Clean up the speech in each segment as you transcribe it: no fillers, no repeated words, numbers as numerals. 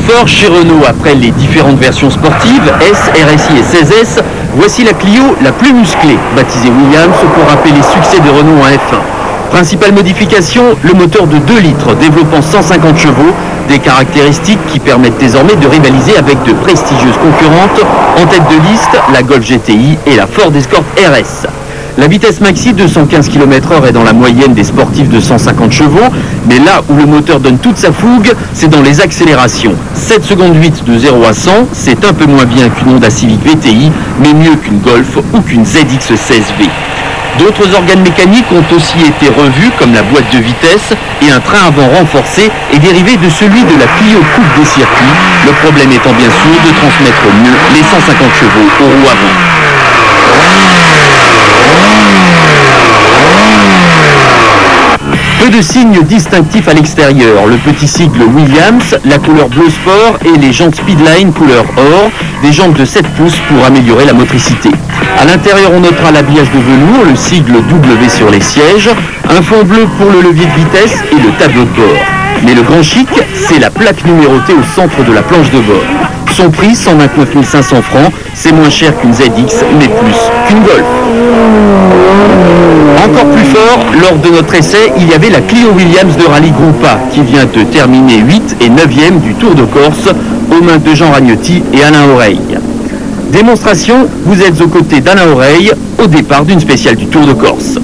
fort chez Renault. Après les différentes versions sportives, S, RSI et 16S, voici la Clio la plus musclée, baptisée Williams pour rappeler les succès de Renault en F1. Principale modification, le moteur de 2 litres développant 150 chevaux, des caractéristiques qui permettent désormais de rivaliser avec de prestigieuses concurrentes en tête de liste, la Golf GTI et la Ford Escort RS. La vitesse maxi 215 km/h est dans la moyenne des sportifs de 150 chevaux, mais là où le moteur donne toute sa fougue, c'est dans les accélérations. 7 secondes 8 de 0 à 100, c'est un peu moins bien qu'une Honda Civic VTI, mais mieux qu'une Golf ou qu'une ZX16V. D'autres organes mécaniques ont aussi été revus, comme la boîte de vitesse et un train avant renforcé et dérivé de celui de la Clio Coupe des circuits, le problème étant bien sûr de transmettre au mieux les 150 chevaux aux roues avant. Peu de signes distinctifs à l'extérieur, le petit sigle Williams, la couleur bleu sport et les jantes Speedline couleur or, des jantes de 7 pouces pour améliorer la motricité. À l'intérieur, on notera l'habillage de velours, le sigle W sur les sièges, un fond bleu pour le levier de vitesse et le tableau de bord. Mais le grand chic, c'est la plaque numérotée au centre de la planche de bord. Son prix, 129 500 francs, c'est moins cher qu'une ZX, mais plus qu'une Golf. Encore plus fort, lors de notre essai, il y avait la Clio Williams de Rallye Groupa, qui vient de terminer 8 et 9e du Tour de Corse, aux mains de Jean Ragnotti et Alain Oreille. Démonstration, vous êtes aux côtés d'Alain Oreille, au départ d'une spéciale du Tour de Corse.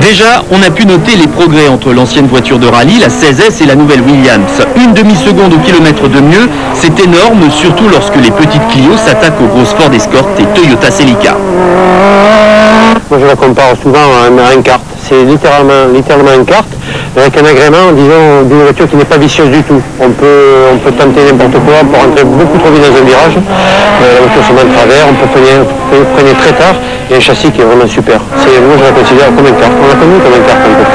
Déjà, on a pu noter les progrès entre l'ancienne voiture de rallye, la 16S et la nouvelle Williams. Une demi-seconde au kilomètre de mieux, c'est énorme, surtout lorsque les petites Clio s'attaquent aux grosses Ford Escort et Toyota Celica. Moi je la compare souvent à un kart. C'est littéralement un kart, avec un agrément, disons, d'une voiture qui n'est pas vicieuse du tout. On peut tenter n'importe quoi pour rentrer beaucoup trop vite dans un virage. La voiture se met de travers, on peut freiner très tard, et un châssis qui est vraiment super. Moi je la considère comme un kart. On l'a connu comme un kart un peu.